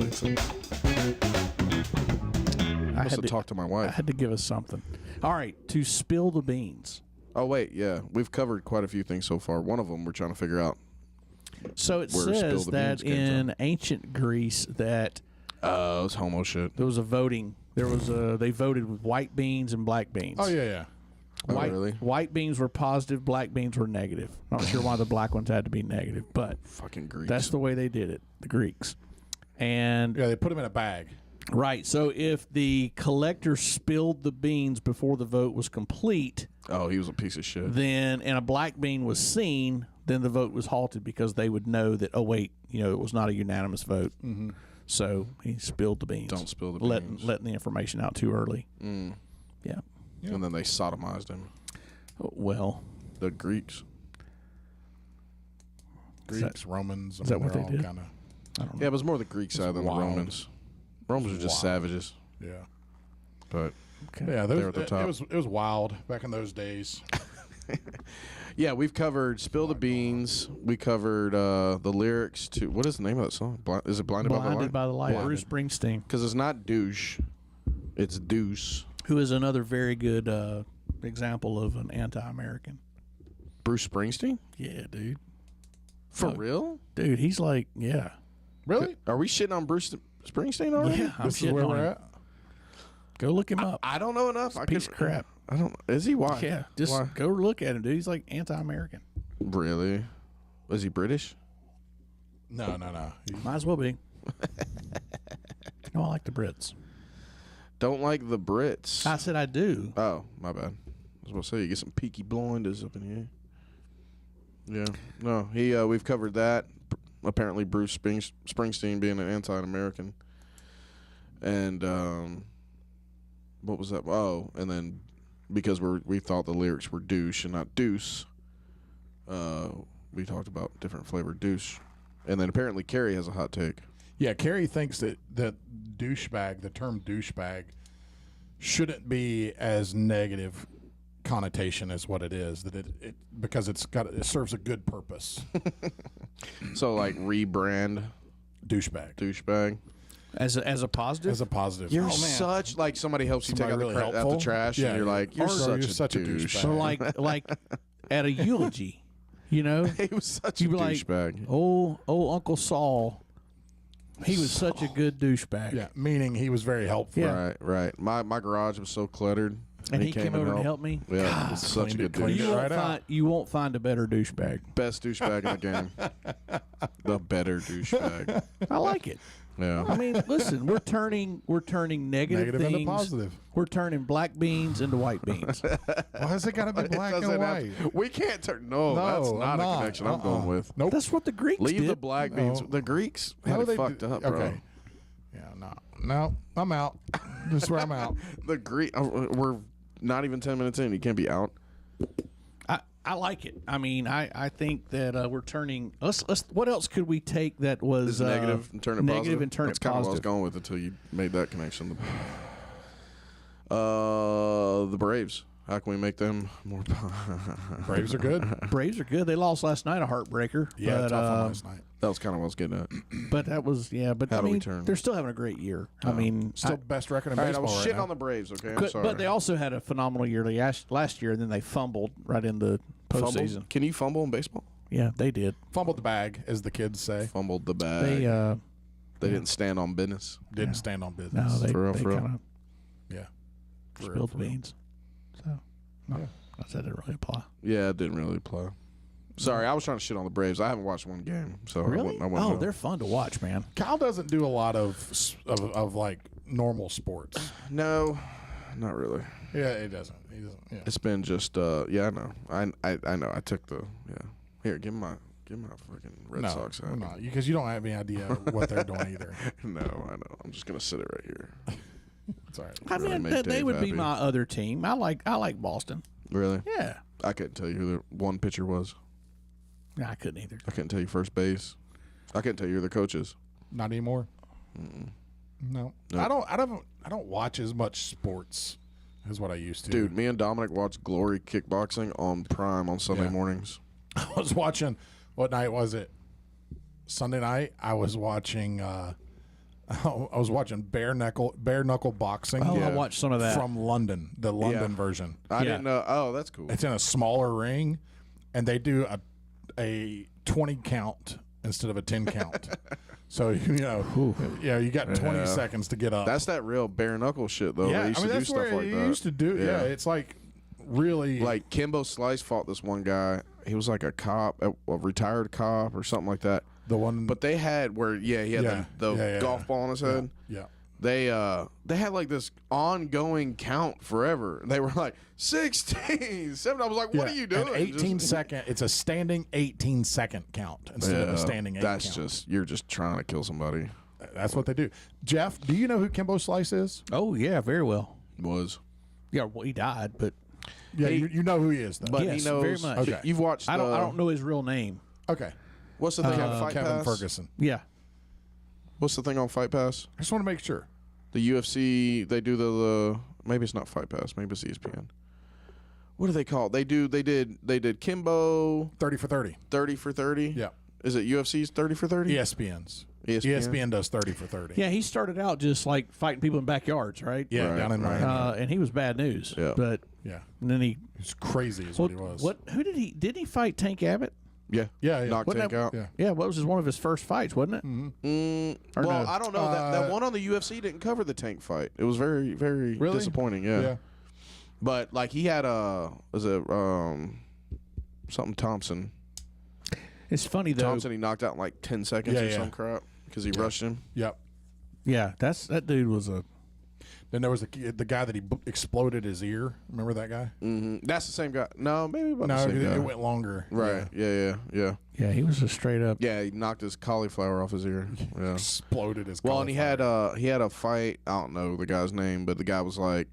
Schmitzen. I must have talked to my I wife. had to give us something. All right, to spill the beans. Oh, wait, yeah. We've covered quite a few things so far. One of them we're trying to figure out. So it Where spill says the that beans came in ancient Greece that Oh, it's homo shit. there was a voting. They voted with white beans and black beans. Oh, yeah. White, really? White beans were positive, black beans were negative. Not sure why the black ones had to be negative, but Fucking Greeks. that's the way they did it, the Greeks. And Yeah, they put them in a bag. right, so if the collector spilled the beans before the vote was complete, Oh, he was a piece of shit. then and a black bean was seen, then the vote was halted because they would know that it was not a unanimous vote. Mm-hmm. So he spilled the beans. Don't spill the beans. Letting the information out too early. Yeah. And then they sodomized him. Well, The Greeks. Greeks, Romans. is that what they did? Kind of. I don't know. Yeah, it was more the Greek side than wild. the Romans. Romans were just wild. savages. Yeah. But Okay. Yeah, They're at the top. it was wild back in those days. yeah, we've covered Spill the Beans. We covered the lyrics to, what is the name of that song? Is it Blinded, Blinded by the Light. Blinded. Bruce Springsteen, Because it's not douche, it's deuce. who is another very good example of an anti-American. Bruce Springsteen? Yeah, dude. For real? Dude, he's like, yeah. Really? Are we shitting on Bruce Springsteen already? Yeah, I'm This is shitting where on we're him. at? Go look him up. I don't know enough. Piece of crap. I don't. Is he? Why? Yeah, just Why? go look at him, dude. He's like anti-American. Really? Was he British? No. Might as well be. No, I like the Brits. Don't like the Brits. I said I do. Oh, my bad. I was about to say you get some Peaky Blinders up in here. Yeah. No, we've covered that. Apparently, Bruce Springsteen being an anti-American, and what was that? Oh, and then because we thought the lyrics were douche and not deuce, we talked about different flavored douche, and then apparently Carrie has a hot take. Yeah, Carrie thinks that douchebag, the term douchebag, shouldn't be as negative connotation as what it is. That it because it serves a good purpose. So like rebrand douchebag. As a positive? As a positive. You're such like somebody helps you take out Somebody the, really out the helpful? trash, Yeah, and you're like, you're such a douche. douchebag. So like at a eulogy, you know? He was such a You'd be like, douchebag. oh, Uncle Saul, he was such a good douchebag. Yeah, meaning he was very helpful. Yeah. Right. My garage was so cluttered, And he came over and helped me? Yeah, he's such a good cleaned douche. it right out. You won't find a better douchebag. Best douchebag in the game. The better douchebag. I like it. Yeah. I mean, listen, we're turning negative Negative into things. positive. We're turning black beans into white beans. Why has it got to be black and Doesn't white? have- we can't turn. No, that's I'm not a connection I'm going with. Nope. That's what the Greeks Leave did. the black beans. No. The Greeks had No, it they fucked did- up, bro. Okay. Yeah, no, I'm out. This is where I'm out. The Greek. We're not even 10 minutes in. You can't be out. I like it. I mean, I think that we're turning. Let's. What else could we take that was Is negative and turn it negative positive. and turn That's it kind of what I was positive? going with until you made that connection. The Braves. How can we make them more? Braves are good. Braves are good. They lost last night, a heartbreaker. Yeah, but, tough one last night. That was kind of what I was getting at. But that was But How I do we mean, turn? they're still having a great year. I mean, Still best record in All right, I baseball was right shitting now. on the Braves. Okay, I'm but, sorry. but they also had a phenomenal year last year, and then they fumbled right in the Fumbled? postseason. Can you fumble in baseball? Yeah, they did. Fumbled the bag, as the kids say. Fumbled the bag. They They didn't stand on business. Didn't stand on business. no, they For real, they for real. kind of Yeah. spilled the beans. So no, I said it didn't really apply. Yeah, it didn't really apply. Sorry, I was trying to shit on the Braves. I haven't watched one game, so Really? I wouldn't Oh, know. they're fun to watch, man. Kyle doesn't do a lot of like normal sports. No, not really. Yeah, he doesn't. He doesn't. Yeah. It's been just yeah, I know. I know. I took the Here, give me my fucking Red No, Sox hat. I'm not, because you don't have any idea what they're doing either. No, I know. I'm just gonna sit it right here. It's all right. I Really mean, make they Dave would be happy. my other team. I like Boston. Really? Yeah, I couldn't tell you who the one pitcher was. I couldn't either. I couldn't tell you first base. I couldn't tell you who the coaches. Not anymore. No. I don't watch as much sports as what I used to. Dude, me and Dominic watched Glory Kickboxing on Prime on Sunday Yeah. mornings. I was watching. What night was it? Sunday night. I was watching I was watching bare knuckle boxing. Oh, I watched some of that. from London, the London version. I didn't know. Oh, that's cool. It's in a smaller ring, and they do a 20 count instead of a 10 count. So you got 20 seconds to get up. That's that real bare knuckle shit though. yeah, They used to do that's stuff where like you that. used to do. Yeah, it's like really Like Kimbo Slice fought this one guy. He was like a cop, a retired cop or something like that. the one. But they had where he had the golf ball on his head. Yeah. They had like this ongoing count forever. They were like 16, 7. I was like, what are you doing? An 18-second. It's a standing 18-second count instead of a standing 8 That's count. you're just trying to kill somebody. That's what they do. Jeff, do you know who Kimbo Slice is? Oh yeah, very well. Was. Yeah, well, he died, but Yeah, you know who he is, though. But Yes, he knows. very much. Okay. You've watched. I don't know his real name. Okay. What's the thing on Fight Kevin Pass? Ferguson. Yeah, What's the thing on Fight Pass? I just want to make sure. The UFC. They do the maybe it's not Fight Pass. Maybe it's ESPN. What do they call it? They did Kimbo 30 for 30. 30 for 30. Yeah. Is it UFC's 30 for 30? ESPN's. ESPN? ESPN does 30 for 30. yeah. He started out just like fighting people in backyards, right? Yeah, Right, down in right. Miami. And he was bad news. Yeah. But Yeah. then he He's crazy is what he was. Who did he? Didn't he fight Tank Abbott? Yeah. Yeah, yeah. Knocked Wasn't Tank out. Yeah. Yeah, what was one of his first fights, wasn't it? Or Well, no? I don't know. That one on the UFC didn't cover the Tank fight. It was very, very Really? disappointing. Yeah. Yeah. But like he had something Thompson. It's funny though. Thompson he knocked out in like 10 seconds Yeah, or yeah. some crap because he rushed him. Yep. Yeah, that dude was a. Then there was the guy that he exploded his ear. Remember that guy? That's the same guy. No, maybe about No, the same guy. it went longer. Right. Yeah. Yeah, he was a straight up. Yeah, he knocked his cauliflower off his ear. Yeah. Exploded his Well, and he had cauliflower. a fight. I don't know the guy's name, but the guy was like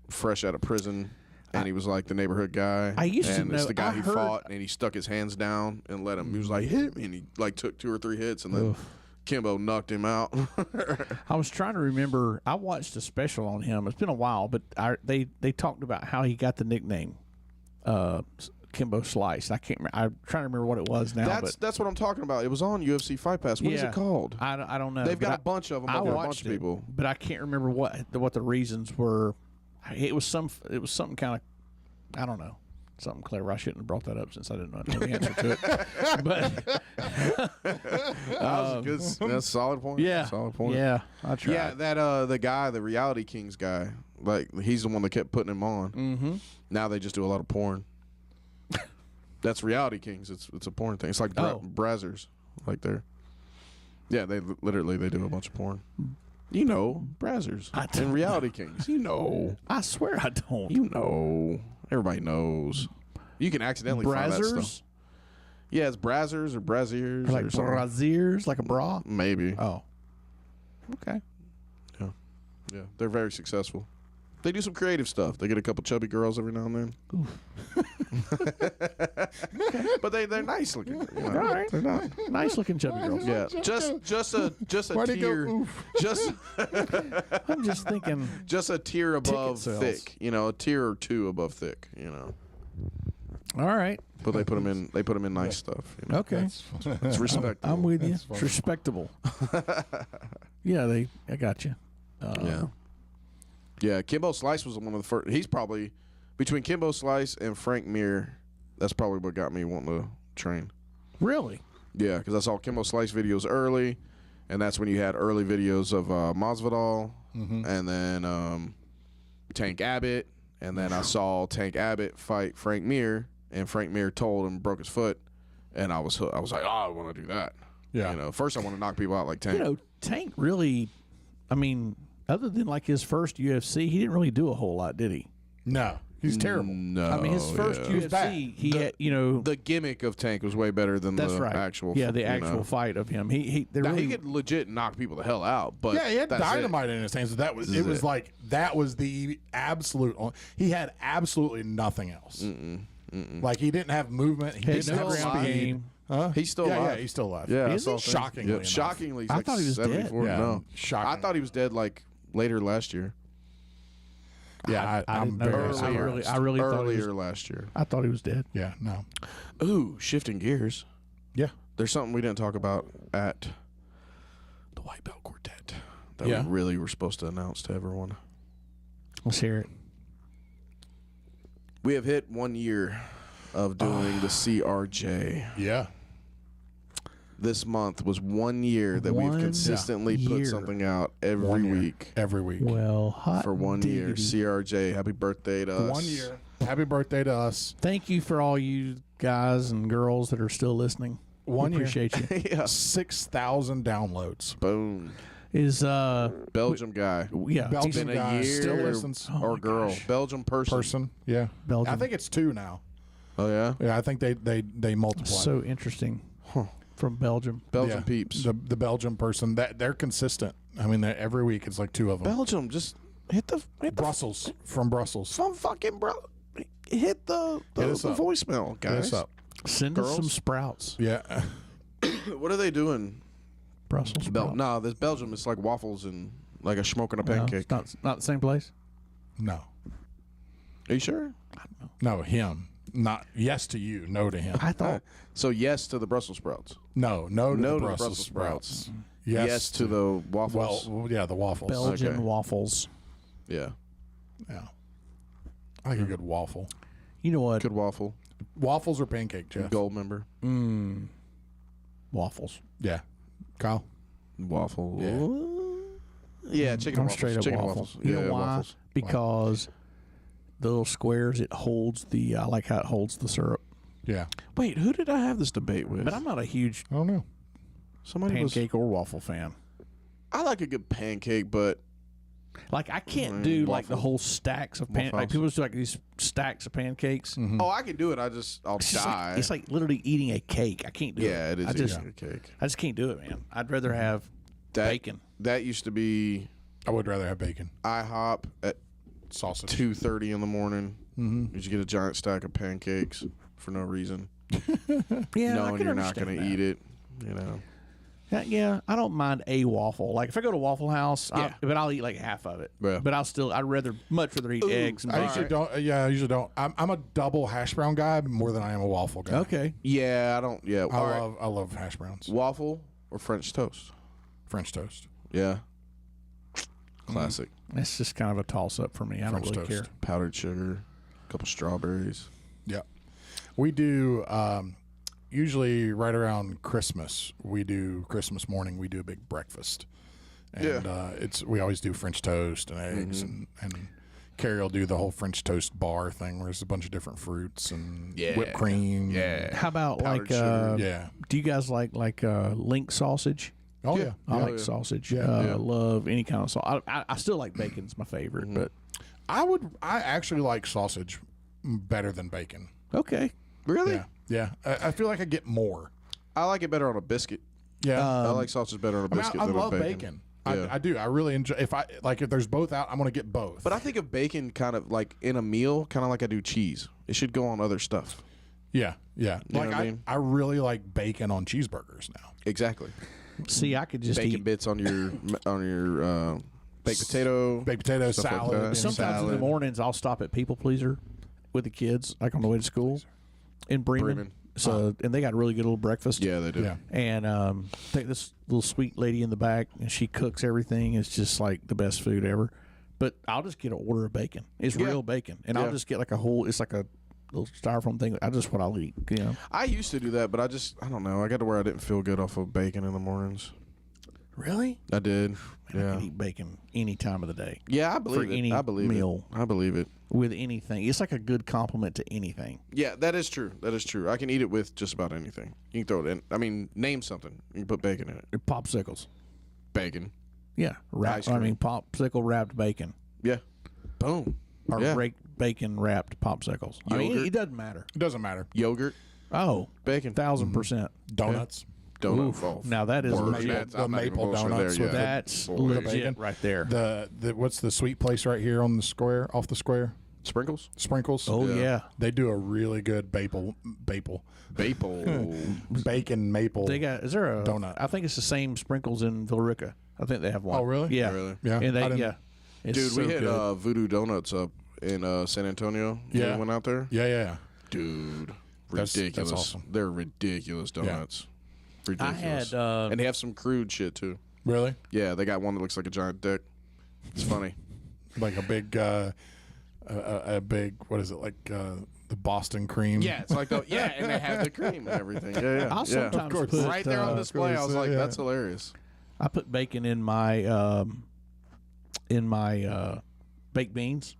fresh out of prison, and he was like the neighborhood guy. I used to and it's know- the guy I he heard- fought, and he stuck his hands down and let him. He was like, hit me, and he like took 2 or 3 hits, and then Kimbo knocked him out. I was trying to remember. I watched a special on him. It's been a while, but they talked about how he got the nickname Kimbo Slice. I can't. I'm trying to remember what it was now. That's what I'm talking about. It was on UFC Fight Pass. What is Yeah. it called? I don't know. They've but got a bunch of them. I over a watched bunch of it, people. but I can't remember what the reasons were. It was something kind of. I don't know. Something clever. I shouldn't have brought that up since I didn't know the answer to it. But That was a good. That's a solid point. yeah, Solid point. yeah, I tried. Yeah, that the guy, the Reality Kings guy, like he's the one that kept putting him on. Mm-hmm. Now they just do a lot of porn. That's Reality Kings. It's a porn thing. It's like Brazzers, like they're. Yeah, they literally they do a bunch of porn. You know, Brazzers and Reality Kings. You know, I swear I don't. you know, everybody knows. You can accidentally find that Brazzers, stuff. Yeah, it's Brazzers or Braziers like or something. braziers, like a bra. Maybe. Oh, okay. Yeah, they're very successful. They do some creative stuff. They get a couple chubby girls every now and then. But they're nice looking. You know? All right. They're not. Nice looking chubby girls. Yeah, just a Why'd he go, tier, oof? just I'm just thinking. just a tier above sales. thick. You know, a tier or 2 above thick. You know, All right. but they put them in. They put them in nice stuff. You know? Okay. It's respectable. I'm with you. That's It's funny. respectable. Yeah, I got you. Yeah. Yeah, Kimbo Slice was one of the first. He's probably between Kimbo Slice and Frank Mir. That's probably what got me wanting to train. Really? Yeah, because I saw Kimbo Slice videos early, and that's when you had early videos of Masvidal, and then Tank Abbott, and then I saw Tank Abbott fight Frank Mir, and Frank Mir told him broke his foot, and I was like, oh, I want to do that. Yeah. You know, first I want to knock people out like Tank. You know, Tank really. I mean, other than like his first UFC, he didn't really do a whole lot, did he? No, he's terrible. No, I mean, his first yeah. bad. UFC, he had, you know. The gimmick of Tank was way better than That's the right. actual. Yeah, the you actual know. fight of him. He Now, really, he could legit knock people the hell out, but Yeah, he had that's dynamite in his hands. That was it. Was like that was the absolute. He had absolutely nothing else. Like he didn't have movement. He had didn't no have ground speed. game. Huh? He's still yeah, alive. Yeah, he's still alive. Yeah, I Is saw he? things. Shockingly Yeah, enough. shockingly, he's I like thought he was dead. 74. Yeah, No, shocking. I thought he was dead like later last year. Yeah, I I'm didn't know very that. surprised. I really thought he earlier was, last year. I thought he was dead. Yeah, no. Ooh, shifting gears. Yeah. There's something we didn't talk about at the White Belt Quartet. that Yeah. we really were supposed to announce to everyone. Let's hear it. We have hit 1 year of doing the CRJ. Yeah. This month was 1 year that we've 1 consistently year. put something out every 1 year. week Every week. Well, hot for 1 year. diggity. CRJ, happy birthday to us. 1 year. Happy birthday to us. Thank you for all you guys and girls that are still listening. 1 We year. appreciate you. Yeah. 6,000 downloads. Boom. Is Belgium guy. yeah, Belgium It's been a guy year still listens. Oh or my girl. gosh. Belgium person. Yeah. Belgium. I think it's 2 now. Oh, yeah? Yeah, I think they multiply. So interesting. Huh. From Belgium. Belgium Yeah. peeps. The Belgium person, they're consistent. I mean, every week it's like 2 of them. Belgium, just hit the Brussels, from Brussels. some fucking bro. Hit the us up. voicemail, Hit us guys. up. Send us some Girls? sprouts. Yeah. What are they doing? Brussels sprouts. No, this Belgium. It's like waffles and like a smoke and a No, pancake. it's not the same place. No. Are you sure? No, him. Not yes to you, no to him. I thought So yes to the Brussels sprouts. No to No the to the Brussels Brussels sprouts. sprouts. Yes, to the waffles. well, yeah, the waffles. Belgian Okay. waffles. Yeah, Yeah. I like a good waffle. You know what? good waffle. Waffles or pancake, Jeff? Gold member. Waffles. Yeah. Kyle? Waffle. Yeah. Yeah, chicken I'm waffles. straight up chicken waffles. waffles. You Yeah, know why? waffles. Because the little squares, it holds the. I like how it holds the syrup. Yeah. Wait, who did I have this debate with? But I'm not a huge I don't know. Somebody pancake or waffle fan. I like a good pancake, but Like I can't do like the waffle. whole stacks of Waffle like house. people do like these stacks of pancakes. Mm-hmm. oh, I can do it. I'll It's just die. like, it's like literally eating a cake. I can't do it. yeah, it is. I just eating a cake. I just can't do it, man. I'd rather have That, bacon. That used to be I would rather have bacon. IHOP at Sausage. 2:30 in the morning. Mm-hmm. You just get a giant stack of pancakes for no reason, Yeah, knowing you're not going to eat it. You know. Yeah, I don't mind a waffle. Like if I go to Waffle House, Yeah. but I'll eat like half of it. Yeah. But I'd much rather eat eggs and I bacon. usually don't. Yeah, I usually don't. I'm a double hash brown guy more than I am a waffle guy. Okay. Yeah, I don't. Yeah, I love hash browns. waffle or French toast. French toast. Yeah, classic. It's just kind of a toss up for me. I French don't really toast. care. Powdered sugar, a couple strawberries. Yeah. We do usually right around Christmas. We do Christmas morning. We do a big breakfast, and we always do French toast and eggs, and Carrie will do the whole French toast bar thing, where there's a bunch of different fruits and whipped cream. Yeah. How about Powdered like sugar. Yeah. do you guys like link sausage? Oh Yeah. yeah. I Yeah. like sausage. Yeah. Yeah. Love any kind of sauce. I still like bacon's my favorite, but I actually like sausage better than bacon. okay. Really? Yeah. Yeah. I feel like I get more. I like it better on a biscuit. Yeah. I like sausage better on a I mean, biscuit I than love on bacon. bacon. I, Yeah. I do. I really enjoy. If there's both out, I'm gonna get both. But I think of bacon kind of like in a meal, kind of like I do cheese. It should go on other stuff. yeah, yeah. You know Like what I mean? I really like bacon on cheeseburgers now. Exactly. See, I could just Bacon eat. bits on your baked potato. Baked potato Stuff like salad. that. and Sometimes in the salad. mornings I'll stop at People Pleaser with the kids, like on the way to school in Bremen. Bremen. So and they got a really good little breakfast. Yeah, they do. Yeah. And take this little sweet lady in the back, and she cooks everything. It's just like the best food ever. But I'll just get an order of bacon. It's Yeah. real bacon, and Yeah. I'll just get like a whole. It's like a little styrofoam thing. I just what I'll eat. You know. I used to do that, but I don't know. I got to where I didn't feel good off of bacon in the mornings. Really? I did. I Yeah. can eat bacon any time of the day Yeah, I believe it. any I believe meal. it. I believe it. with anything. It's like a good compliment to anything. Yeah, that is true. That is true. I can eat it with just about anything. You can throw it in. I mean, name something. You can put bacon in it. Popsicles. Bacon. Yeah. Ice I cream. mean, popsicle wrapped bacon. Yeah. Boom. Or Yeah. bacon wrapped popsicles. I mean, Yogurt. it doesn't matter. It doesn't matter. Yogurt. Oh, Bacon. 1,000%. Donuts. Donut. Oof. Oh, Now that is word. legit. That's- The I'm not even maple bullshitting donuts there with yet. That's Boy. legit bacon. right there. The what's the sweet place right here on the square, off the square? Sprinkles. Sprinkles. Oh Yeah. yeah. They do a really good maple Maple. bacon maple. They got. Is there a Donut. I think it's the same sprinkles in Villarica. I think they have one. Oh, really? Yeah. Really? Yeah, And I they didn't- yeah. It's Dude, so we hit good. Voodoo Donuts up in San Antonio. when Yeah. we went out there. Yeah. Dude, That's ridiculous. awesome. They're ridiculous donuts. I Ridiculous. had and they have some crude shit too. Really? Yeah, they got one that looks like a giant dick. It's funny. Like a big, what is it, like the Boston cream? Yeah, it's like and they have the cream and everything. Yeah, I'll yeah. sometimes course. put Right there on display, I was like, that's hilarious. I put bacon in my baked beans,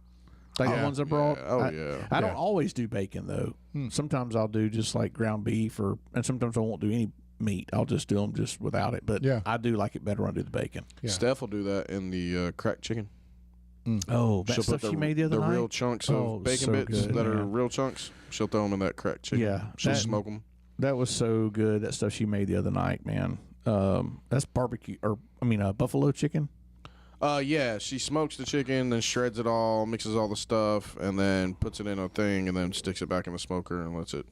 like the ones I brought. Yeah. Oh, yeah. I don't always do bacon though. Sometimes I'll do just like ground beef, and sometimes I won't do any meat. I'll just do them just without it. But Yeah. I do like it better when I do the bacon. Yeah. Steph will do that in the cracked chicken. Oh, that She'll stuff put she made the other the night. real chunks Oh, of bacon so bits good, that are man. real chunks. She'll throw them in that cracked chicken. Yeah, She'll that- smoke them. That was so good. That stuff she made the other night, man. That's barbecue, buffalo chicken. Yeah, she smokes the chicken, then shreds it all, mixes all the stuff, and then puts it in a thing, and then sticks it back in the smoker and lets it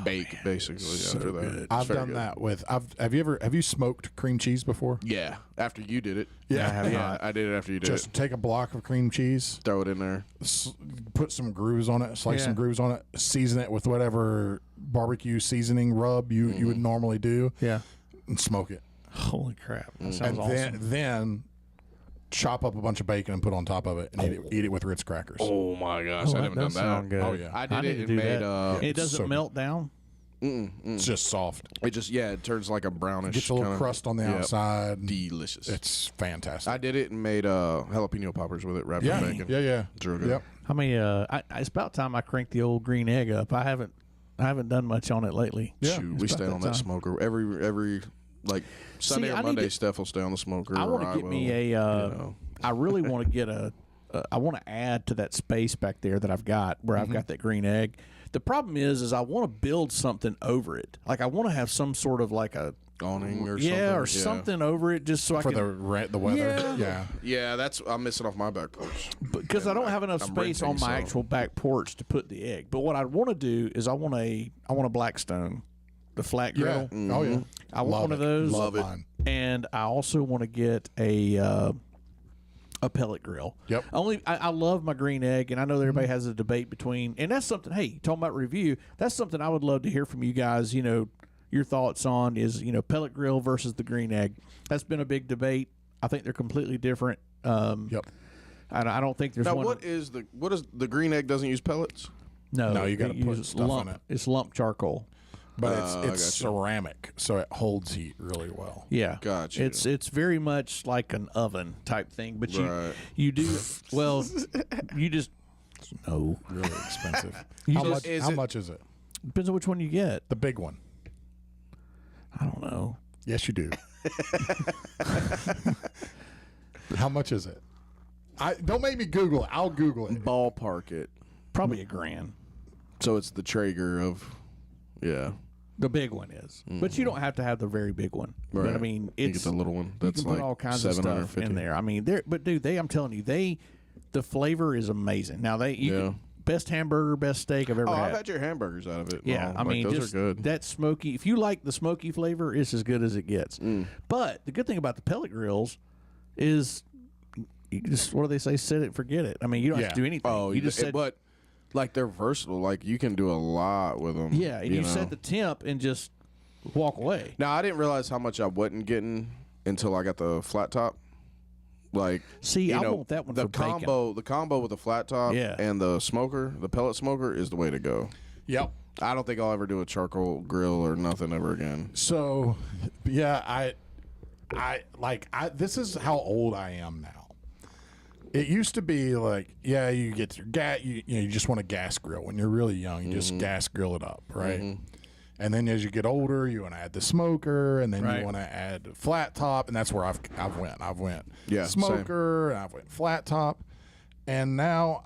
bake basically after that. good. It's I've very done good. that with. Have you smoked cream cheese before? Yeah, after you did it. Yeah. I have Yeah, not. I did it after you did Just it. take a block of cream cheese, Throw it in there. put some grooves on it, slice Yeah. some grooves on it, season it with whatever barbecue seasoning rub you would normally do, Yeah. and smoke it. Holy crap! That sounds And awesome. then chop up a bunch of bacon and put on top of it, and eat it with Ritz crackers. Oh my gosh, I that haven't done does that. sound good. Oh, yeah. I I did need it to and do made that. It doesn't so melt down. It's just soft. it just it turns like a brownish. Gets a little kinda- crust on the Yep. outside. Delicious. It's fantastic. I did it and made jalapeno poppers with it, wrapped in bacon. yeah. It's real good. Yep. I mean, it's about time I cranked the old green egg up. I haven't done much on it lately. Yeah. Shoot, It's we about stay that on that time. smoker every like Sunday I or need Monday. to- Steph will stay on the smoker. I want or to get will, me a. you know. I really want to get I want to add to that space back there that I've got where I've got that green egg. The problem is I want to build something over it. Like I want to have some sort of like a awning or something. something over it just so I For can. the weather. Yeah. Yeah. Yeah, that's I'm missing off my back porch. Because I don't have enough I'm space on renting, my so- actual back porch to put the egg. But what I want to do is I want a Blackstone, the flat grill. Yeah. Oh yeah. I want one of those. Love it. mine. And I also want to get a pellet grill. Yep. I love my green egg, and I know that everybody has a debate between, and that's something. Hey, talking about review, that's something I would love to hear from you guys. You know, your thoughts on is pellet grill versus the green egg. That's been a big debate. I think they're completely different. Yep. I don't think there's Now, one. what is the green egg doesn't use pellets? No, you gotta it put uses stuff lump, on it. It's lump charcoal. But I it's gotcha. ceramic, so it holds heat really well. Yeah, Gotcha. It's very much like an oven type thing, but Right. you do well. You just no. Really expensive. You how just- much? is How it- much is it? Depends on which one you get. The big one. I don't know. Yes, you do. How much is it? Don't make me Google it. I'll Google it. Ballpark it. Probably $1,000. So it's the Traeger of, yeah. The big one is, but you don't have to have the very big one. But I Right. mean, You it's get the little one. you That's can put like all kinds of stuff 750. in there. I mean, but dude, I'm telling you, the flavor is amazing. Now best hamburger, best steak I've ever Oh, had. I've had your hamburgers out of it. and Yeah, all. I mean, those just are good. that smoky. If you like the smoky flavor, it's as good as it gets. But the good thing about the pellet grills is, you just what do they say? Set it, forget it. I mean, you don't have Yeah. to do anything. Oh, you just set. but like they're versatile. Like you can do a lot with them. Yeah, and you know? set the temp and just walk away. Now I didn't realize how much I wasn't getting until I got the flat top. Like, See, you I know, want that one the for bacon. combo with the flat top Yeah. and the smoker, the pellet smoker, is the way to go. Yep. I don't think I'll ever do a charcoal grill or nothing ever again. So, yeah, this is how old I am now. It used to be like, yeah, you get your gas, you just want a gas grill. When you're really young, you just gas grill it up, right? And then as you get older, you want to add the smoker, and then Right. you want to add flat top, and that's where I've went Yeah, same. smoker, and I've went flat top, and now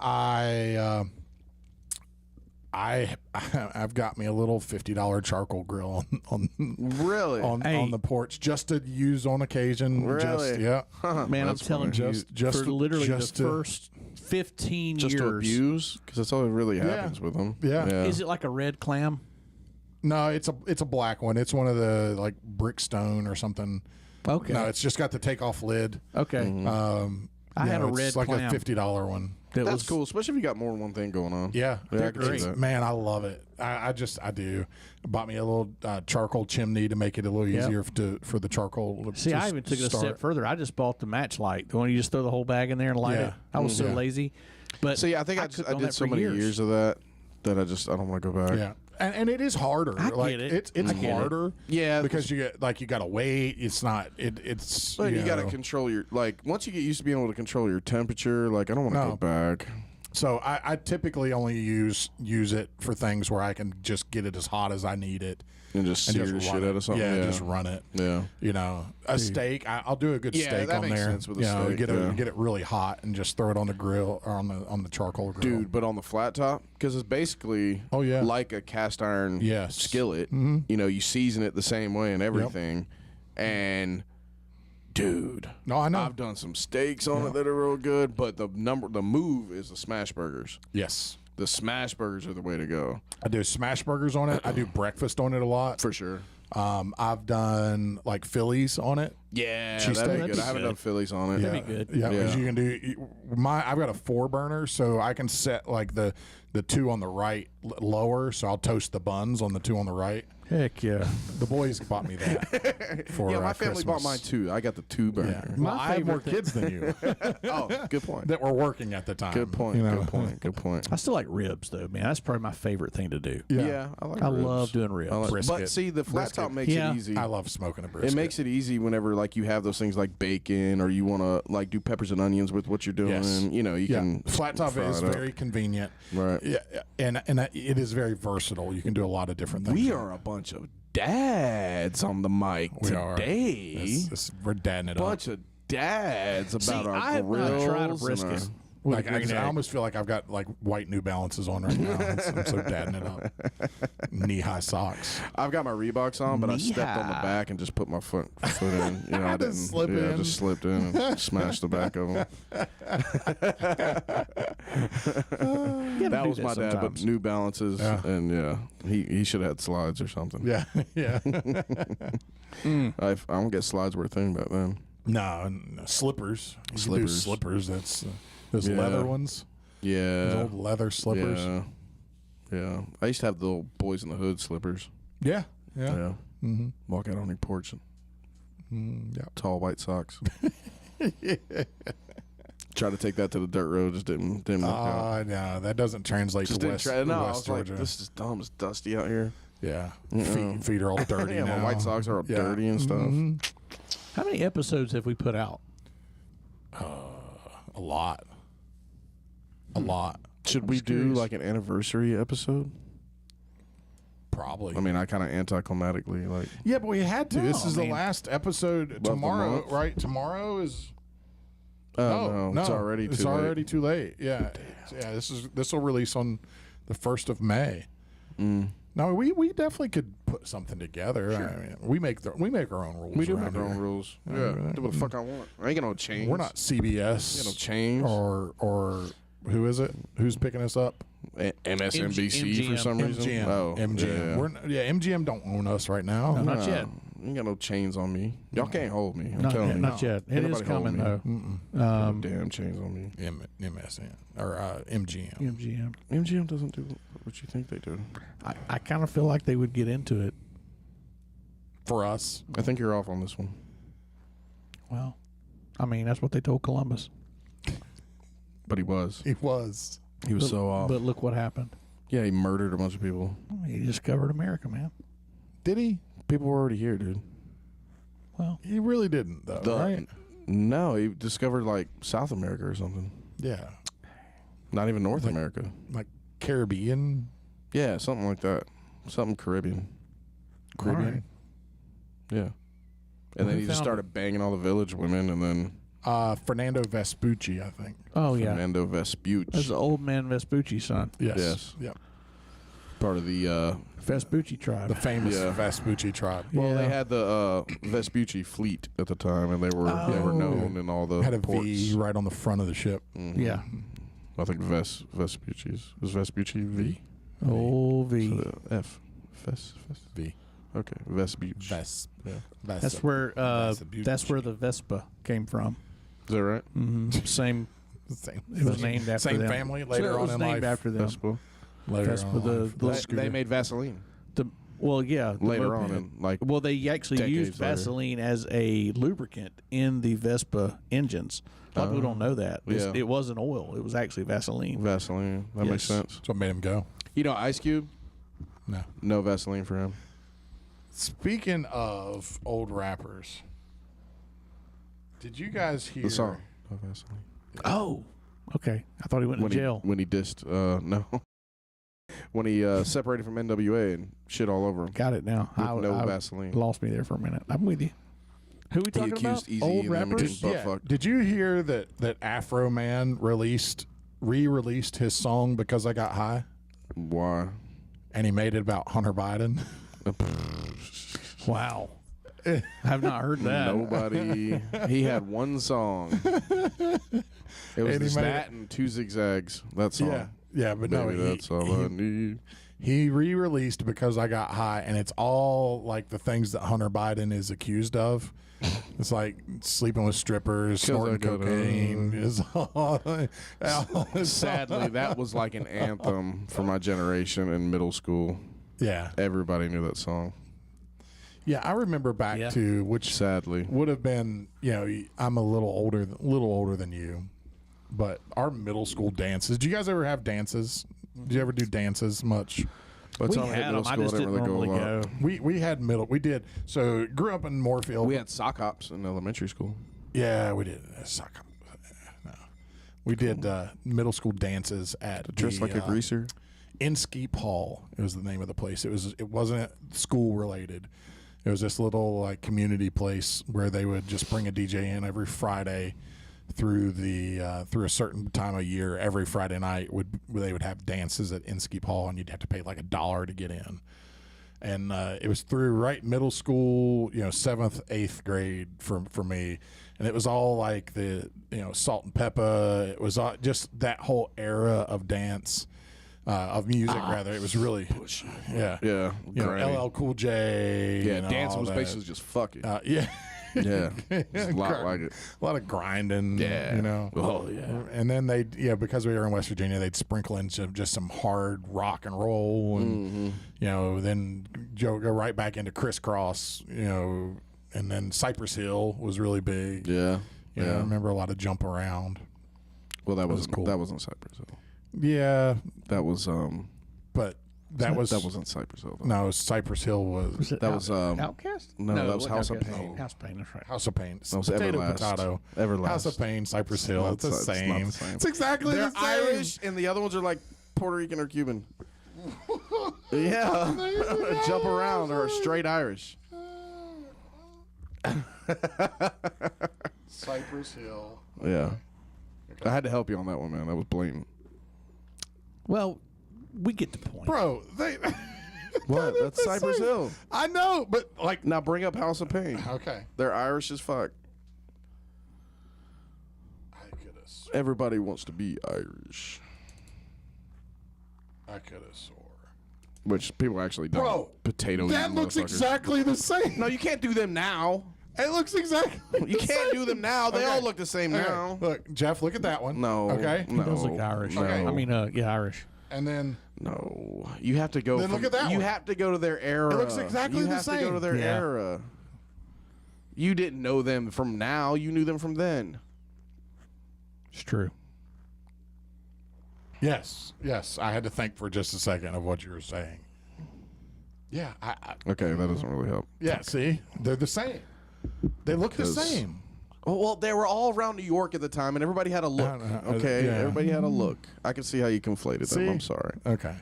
I've got me a little $50 charcoal grill on Really? Hey. on the porch just to use on occasion. Just, Really? yeah. Man, That's I'm telling funny. you, Just for to- literally just the to- first 15 Just years. to abuse? Because that's all that really happens with them. Yeah. Is it like a red clam? No, it's a black one. It's one of the like Brickstone or something. Okay. No, it's just got the takeoff lid. Okay. I had a red it's like clam. a $50 one. That That's was cool, especially if you got more than one thing going on. Yeah, I can see that. Man, I love it. I do. Bought me a little charcoal chimney to make it a little easier for the charcoal. See, I even took it a step further. I just bought the match light, the one you just throw the whole bag in there and light Yeah. it. I was so Yeah. lazy. But See, I think I cooked on did that so for many years of that I don't want to go back. Yeah, and it is harder. I like get it. it's I get it. harder. Yeah, because you got to wait. It's not. It's. But you got to know. control your once you get used to being able to control your temperature. Like I don't want to No. go back. So I typically only use it for things where I can just get it as hot as I need it. And just sear the run shit it. out of something. Yeah, just run it. Yeah. You know, a steak. I'll do a good Yeah, steak that on makes there. sense with a you know, steak, get yeah. it really hot and just throw it on the grill or on the charcoal grill. Dude, but on the flat top, because it's basically like a cast iron Yes. skillet. You know, you season it the same way and everything. And dude, No, I know. I've done some steaks on it that are real good, but the move is the smash burgers. Yes, The smash burgers are the way to go I do smash burgers on it. I do breakfast on it a lot. for sure. I've done like Phillies on it. Yeah, Cheese that'd steak? be good. I haven't done Phillies on it. That'd be good. Yeah, Yeah. 'cause you can do I've got a 4-burner, so I can set like the two on the right lower. So I'll toast the buns on the two on the right. heck yeah. The boys bought me that. For Yeah, my family bought Christmas. mine too. I got the 2-burner. Well, I have more favorite kids than you Oh, good point. that were working at the time. Good point. you know? Good point. Good point. I still like ribs though, man. That's probably my favorite thing to do. Yeah, I like I ribs. love doing ribs. I like- Brisket. But see, the flat top makes Yeah. it easy. I love smoking a brisket. It makes it easy whenever like you have those things like bacon or you want to like do peppers and onions with what you're doing. Yes. You know, you can flat top fry is it up. very convenient. Right. Yeah, and it is very versatile. You can do a lot of different things. We are a bunch of dads on the mic We are. today. We're dadding it up. Bunch of dads about See, our I have not grills. tried a and brisket. our- Like I almost feel like I've got like white New Balances on right now. I'm so dadding it up. Knee-high socks. I've got my Reeboks on, but I stepped on the Knee-high. back and just put my foot in. You know, I didn't. slip yeah, in. just slipped in and smashed the back of them. That was my dad, but New Balances, Yeah. and yeah, he should have had slides or something. Yeah, yeah. I don't get slides were a thing back then. No, slippers. You can do Slippers. slippers. That's those Yeah. leather ones. Those Yeah, old leather slippers. yeah, yeah. I used to have the little Boys in the Hood slippers. Yeah, Yeah, yeah. Mm-hmm. walk out on your porch and Yeah. tall white socks. Tried to take that to the dirt road, just didn't work out. No, that doesn't translate Just to didn't West, try. No, I West was Georgia. like, this is dumb. It's dusty out here. Yeah, Mm-mm. feet are all dirty. Yeah, now. my white socks are all Yeah. dirty and stuff. Mhm. How many episodes have we put out? A lot. A lot. Should we do curious. like an anniversary episode? Probably. I mean, I kind of anticlimactically like. yeah, but we had to. No, This is I the mean- last episode the tomorrow, month? right? Tomorrow is. Oh no, it's already too It's late. already too late. Yeah, yeah. This will release on the 1st of May. Now we definitely could put something together. I mean, we make our own rules. We do around make our own here. rules. Yeah, Yeah, do what the fuck I want. I ain't got no chains. We're not CBS. Ain't no chains. or who is it? Who's picking us up? MSNBC for some reason. MGM. Oh, MGM. Yeah. MGM don't own us right now. No, not yet. You ain't got no chains on me. Y'all can't hold me. I'm Not telling yet. you. Not yet. It Ain't is nobody holding coming me. though. No damn chains on me. MSN or MGM. MGM. MGM doesn't do what you think they do. I kind of feel like they would get into it. For us, I think you're off on this one. Well, I mean that's what they told Columbus. But he was. it was. He was But- so off. But look what happened. Yeah, he murdered a bunch of people. He discovered America, man. Did he? People were already here, dude. Well, He really didn't, though. Right? No, he discovered like South America or something. Yeah, Not even North America. like Caribbean. Yeah, something like that. Something Caribbean. all right. Yeah. And then Who he just found started banging all the village women, and then Fernando Vespucci, I think. Oh yeah, Fernando Vespucci, that's the old man Vespucci's son. Yes. Yes. Yep. part of the. Vespucci tribe. The famous Yeah. Vespucci tribe. Well, Yeah. they had the Vespucci fleet at the time, and they were Oh. known in all the Had a ports. V right on the front of the ship. Mhm. Yeah. I think Vespucci's was Vespucci V. Oh, V. So the F. Ves. V. Okay, Vespucci. Ves. Yeah. That's where the Vespa came from. Is that right? Same. Same. It was named after Same them. family later So it on was in named life. after them. Vespa. Later Vespa, on in the- life. the- They scooter. made Vaseline Well, yeah. the later on moped. in like. Well, they actually decades used later. Vaseline as a lubricant in the Vespa engines. A lot of people don't know that. Yeah. It wasn't oil. It was actually Vaseline. Vaseline. That makes Yes. sense. That's what made him go. You know, Ice Cube. No. No Vaseline for him. Speaking of old rappers, did you guys hear The song. No Vaseline. Oh, okay. I thought he went to jail. When he dissed, no. When he separated from NWA and shit all over him. Got it now. With no I Vaseline. lost me there for a minute. I'm with you. Who we He talking about? accused Eazy Old and them of rappers? getting butt fucked. Did you hear that Afro Man re-released his song Because I Got High? Why? And he made it about Hunter Biden. Wow. I have not heard that. Nobody. He had one song. It was And he the made Stat and Two Zigzags. That song. But no, Baby, that's all I need. he re-released Because I Got High, and it's all like the things that Hunter Biden is accused of. It's like sleeping with strippers, snorting I got cocaine. Is all, Sadly, that was like an anthem for my generation in middle school. yeah, Everybody knew that song. yeah. I remember back Yeah. to which Sadly. would have been, I'm a little older than you, but our middle school dances. Did you guys ever have dances? Did you ever do dances much? By the We time I hit had middle them. I school, I just didn't didn't really go a normally lot. go. We had we did. So grew up in Moorfield. We had sock hops in elementary school. Yeah, we did. No. We did middle school dances at Dressed like a greaser. Inskeep Hall. It was the name of the place. It wasn't school related. It was this little like community place where they would just bring a DJ in every Friday through a certain time of year. Every Friday night they would have dances at Inskeep Hall, and you'd have to pay like $1 to get in. And it was through right middle school, 7th, 8th grade for me, and it was all like the Salt and Pepper. It was all, just that whole era of dance, of music rather. It was really yeah. Yeah. Granny. LL Cool J. Yeah, and dancing all was that. basically just fuck it. Yeah. Yeah. It's a lot like it. A lot of grinding. Yeah. Oh yeah. And then because we were in West Virginia, they'd sprinkle in just some hard rock and roll, and then go right back into Crisscross, and then Cypress Hill was really big. Yeah. I remember a lot of jump around. Well, that was cool. That wasn't Cypress Hill. Yeah, That was but that wasn't Cypress Hill. Though. no, Cypress Hill was it That was Outcast? no, that was it wasn't House of Outcast. Pain. House of Pain. That's right. House of Pain. That was Potato, Everlast. potato. Everlast. House of Pain, Cypress Hill. It's the It's not same. the same. It's exactly They're the same. Irish, and the other ones are like Puerto Rican or Cuban. Yeah, jump around or straight Irish. Cypress Hill. Yeah, I had to help you on that one, man. That was blatant. Well, we get the point. Bro, they. What? That's the Cypress same. Hill. I know, but like. Now bring up House of Pain. Okay. They're Irish as fuck. I could have. Everybody wants to be Irish, I could have swore. which people actually don't. Bro, Potato. That eating looks motherfuckers. exactly the same. No, you can't do them now. It looks exactly. You can't do them now. They Okay. all look the same Okay. now. Look, Jeff, look at that one. No. Okay. He does look Irish. Okay. I mean, yeah, Irish. And then No, you have to go. Then from, look at that You one. have to go to their era. It looks exactly you the have to go same. to their Yeah. era. You didn't know them from now. You knew them from then. It's true. yes, I had to think for just a second of what you were saying. Yeah, Okay, that doesn't really help. yeah. See, they're the same. They look the 'Cause- same. Oh, well, they were all around New York at the time, and everybody had a look. Okay, yeah. everybody had a look. I can see how you conflated See? them. I'm sorry. Okay.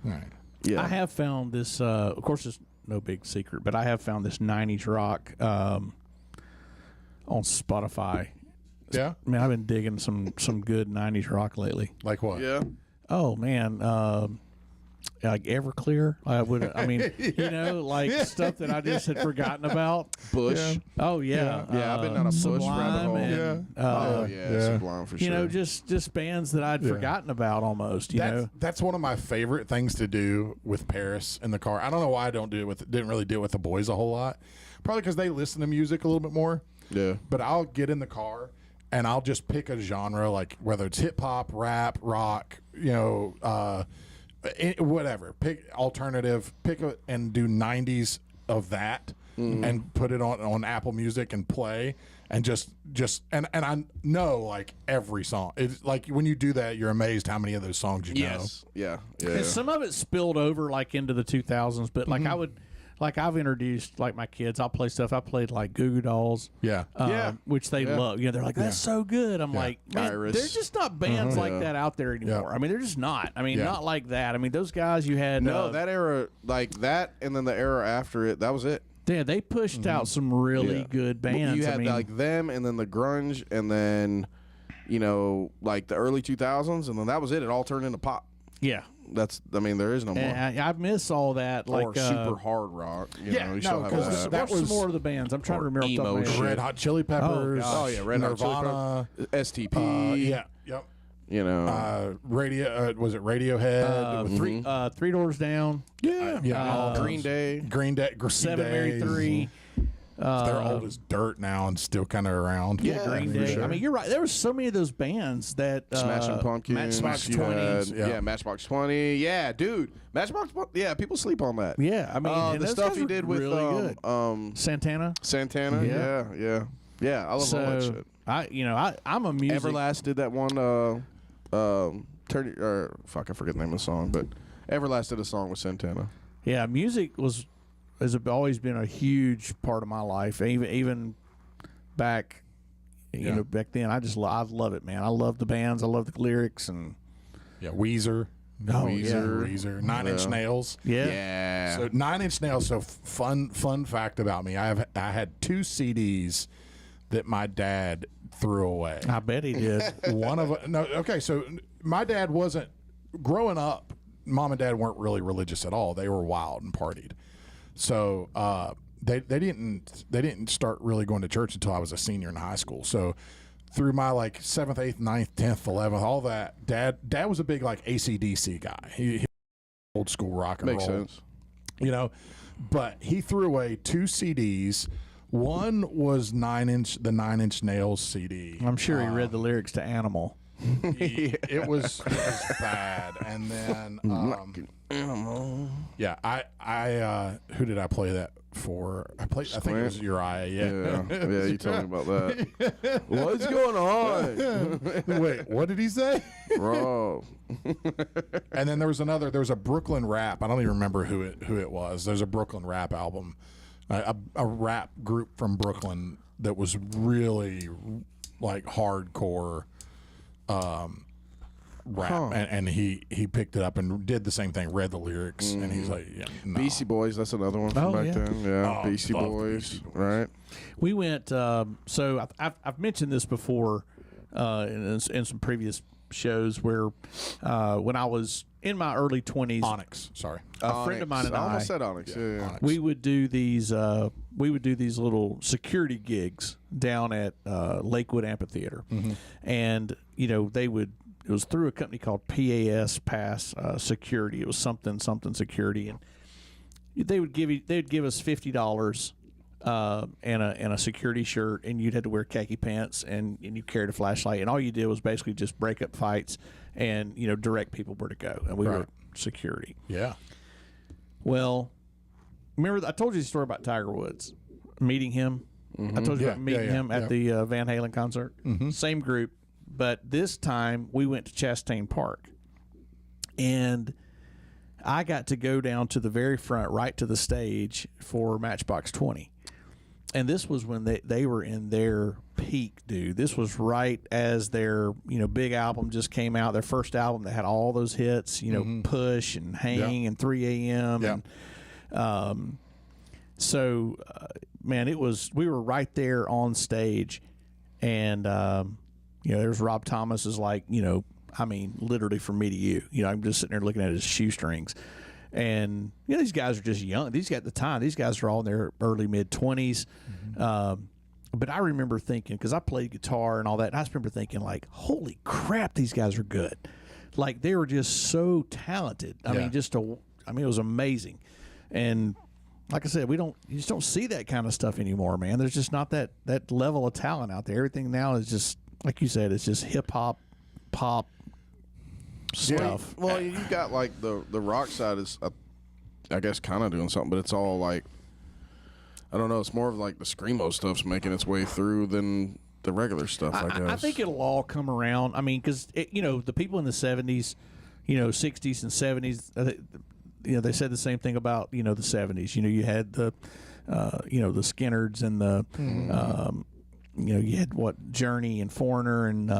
All right. Yeah, I have found this. Of course, it's no big secret, but I have found this '90s rock on Spotify. Yeah. Man, I've been digging some good '90s rock lately. Like what? Yeah. Oh man, like Everclear. Like stuff that I just had forgotten about. Bush. Oh yeah, Yeah, I've been on a Bush Sublime rabbit hole. and, Oh yeah, yeah. Sublime for sure. you know, just bands that I'd forgotten about almost. You know, That's one of my favorite things to do with Paris in the car. I don't know why I didn't really do it with the boys a whole lot. Probably because they listen to music a little bit more. Yeah. But I'll get in the car and I'll just pick a genre, like whether it's hip hop, rap, rock, you know, whatever. Pick alternative, and do 90s of that, and put it on Apple Music and play, and just and I know like every song. It's like when you do that, you're amazed how many of those songs you know. Yeah. And some of it spilled over like into the 2000s, but like I've introduced like my kids. I'll play stuff. I played like Goo Goo Dolls, which they love. You know, they're like, that's so good. I'm like, man, Iris. there's just not bands like that out there anymore. I mean, they're just not. I mean, not like that. I mean, those guys you had. No, that era, like that, and then the era after it, that was it. Yeah, they pushed out some really good bands. You had I mean, like them, and then the grunge, and then you know, like the early 2000s, and then that was it. It all turned into pop. Yeah. I mean, there is no more. And I miss all that. Like or super hard rock. You know, you still have that. That was some more of the bands. I'm trying to remember. Emo shit. Red Hot Chili Peppers. Oh yeah, Red Hot Chili Nirvana. Peppers. STP. Yep. You know, Was it Radiohead? Three Doors Down. Green Day. Seven Mary 3. They're old as dirt now and still kind of around. Yeah, Green Day. Sure. I mean, you're right. There were so many of those bands that Smashing Pumpkins. Matchbox you 20. had- Matchbox 20. Yeah, dude. Matchbox 20. Yeah, people sleep on that. Yeah, I mean, and the those stuff guys he were did with really good. Santana. Yeah. I love all that So shit. I'm a music. Everlast did that one. I forget the name of the song, but Everlast did a song with Santana. Yeah, music has always been a huge part of my life. Even back, back then, I love it, man. I love the bands. I love the lyrics and Weezer. Weezer. 9 Inch Nails. Yeah. So 9 Inch Nails. So fun fact about me. I had 2 CDs that my dad threw away. I bet he did. One of them. No. Okay. So my dad wasn't growing up. Mom and dad weren't really religious at all. They were wild and partied. So they didn't start really going to church until I was a senior in high school. So through my like 7th, 8th, 9th, 10th, 11th, all that, dad was a big like AC/DC guy. He old school rock and Makes roll. sense. You know, but he threw away 2 CDs. One was the 9 Inch Nails CD. I'm sure he read the lyrics to Animal. It was bad. And then I who did I play that for? I think it was Uriah. Yeah, you told me about that. What's going on? Wait, what did he say? Bro. And then there was a Brooklyn rap. I don't even remember who it was. There's a Brooklyn rap album, a rap group from Brooklyn that was really like hardcore rap, and he picked it up and did the same thing, read the lyrics, and he's like, no. Beastie Boys, that's another one from back then. Yeah, Beastie Boys, right? We went. So I've mentioned this before in some previous shows where when I was in my early 20s, Onyx. Sorry, a friend of mine and I almost said Onyx. Yeah. Onyx. we would do these little security gigs down at Lakewood Amphitheater, and it was through a company called PAS Pass Security. It was something security, and they'd give us $50 and a security shirt, and you'd have to wear khaki pants, and you carried a flashlight, and all you did was basically just break up fights and direct people where to go, and we were security. Yeah. Well, remember I told you the story about Tiger Woods meeting him. I told you about meeting him at the Van Halen concert. Same group, but this time we went to Chastain Park, and I got to go down to the very front, right to the stage for Matchbox 20. And this was when they were in their peak, dude. This was right as their big album just came out, their first album that had all those hits, Push and Hang and 3 a.m. And so man, we were right there on stage, and there's Rob Thomas is like, literally from me to you. I'm just sitting there looking at his shoestrings. And these guys are just young. These guys are all in their early mid-20s. But I remember thinking, because I played guitar and all that, and I just remember thinking, like, holy crap, these guys are good. Like, they were just so talented. I mean, it was amazing. And like I said, you just don't see that kind of stuff anymore, man. There's just not that level of talent out there. Everything now is just like you said, it's just hip hop, pop stuff. Well, you got like the rock side is, I guess, kind of doing something, but it's all like, I don't know. It's more of like the screamo stuff's making its way through than the regular stuff. I guess. I think it'll all come around. I mean, because the people in the 70s, 60s and 70s, they said the same thing about the 70s. You had the the Skinnerds and the you had what, Journey and Foreigner and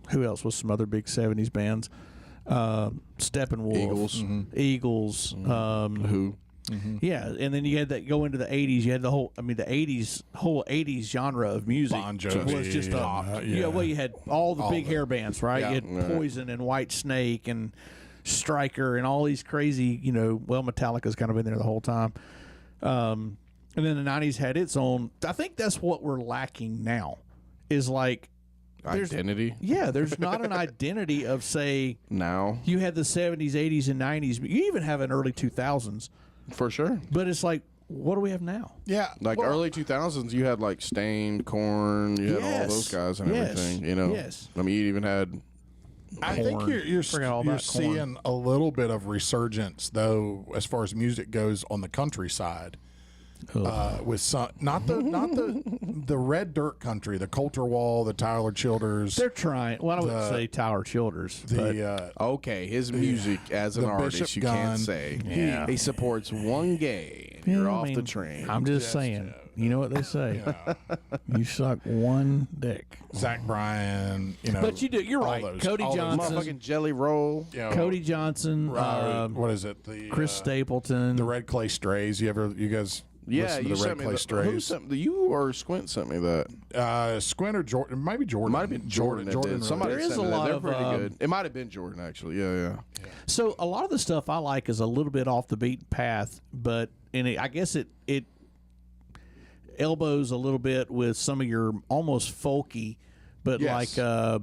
who else was some other big 70s bands, Steppenwolf, Eagles, Who. yeah, and then you had that go into the 80s. You had the whole 80s genre of music Bon Jovi, was just yeah. well, you had all the big hair bands, right? Yeah. You had Poison and White Snake and Stryker and all these crazy, well, Metallica's kind of been there the whole time. And then the 90s had its own. I think that's what we're lacking now, is like Identity. Yeah, there's not an identity of, say, Now. you had the 70s, 80s, and 90s, but you even have an early 2000s. For sure. But it's like, what do we have now? Yeah, Like early 2000s, you had like Stained, Korn, you had all those guys and everything. Yes. I mean, you even had. I think Korn. you're Forgot all about Korn. seeing a little bit of resurgence, though, as far as music goes on the countryside. With some, not the red dirt country, the Coulter Wall, the Tyler Childers. They're trying. Well, I wouldn't say Tyler Childers. The Okay, his music as an the artist, Bishop you Gunn. can't say. Yeah. He supports one gay, and you're off the train. I'm just saying. You know what they say? You suck one dick. Zach Bryan, But you do. You're all right. those- Cody all those- Johnson. Motherfucking Jelly Roll. Cody Johnson. what is it? The Chris Stapleton. the Red Clay Strays. You guys Yeah, listen to you the Red sent me Clay who Strays? sent you or Squint sent me that? Squint or Jordan? It might be Jordan. Might have been Jordan. Jordan. Somebody There is sent a me that. lot They're of, pretty good. It might have been Jordan actually. Yeah. So a lot of the stuff I like is a little bit off the beaten path, but I guess it elbows a little bit with some of your almost folky, but Yes. like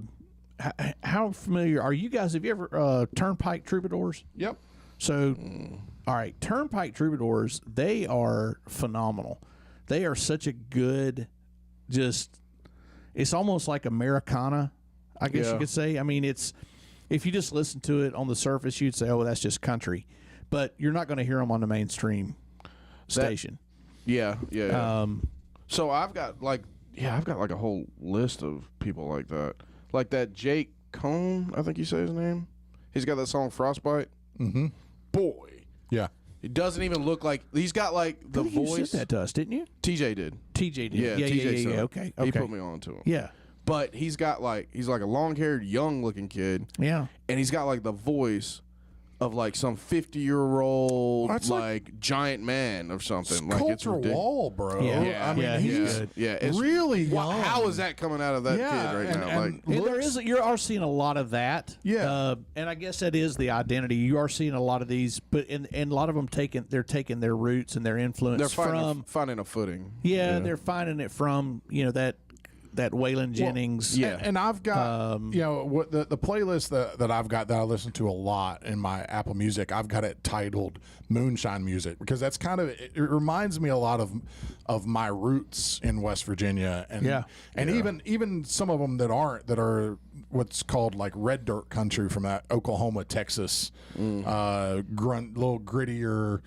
how familiar are you guys? Have you ever Turnpike Troubadours? Yep. So, all right, Turnpike Troubadours, they are phenomenal. They are such a good, it's almost like Americana, I guess you Yeah. could say. I mean, if you just listen to it on the surface, you'd say, oh, that's just country. But you're not going to hear them on the mainstream station. Yeah. So I've got like a whole list of people like that. Like that Jake Cohn, I think you say his name. He's got that song Frostbite. Mm-hmm. Boy. Yeah. It doesn't even look like he's got like the I think you voice. said that to us, didn't you? TJ did. TJ did. Yeah, TJ said it. Okay. He put me on to him. Yeah. But he's like a long-haired, young-looking kid, Yeah. and he's got like the voice of like some 50-year-old That's like giant man or something. Like it's Coulter ridiculous. Wall, bro. Yeah. Yeah, I mean, Yeah, he's he's good. Yeah, it's really Wow, young. how is that coming out of that Yeah, kid right and- now? and Like, And there looks- is, you are seeing a lot of that. Yeah. And I guess that is the identity. You are seeing a lot of these, but and a lot of them taking their roots and their influence they're from. finding a footing. Yeah, they're finding it from that Waylon Jennings. yeah. And I've got what the playlist that I've got that I listen to a lot in my Apple Music. I've got it titled Moonshine Music because that's kind of it reminds me a lot of my roots in West Virginia and even some of them that are what's called like red dirt country from that Oklahoma, Texas, little grittier.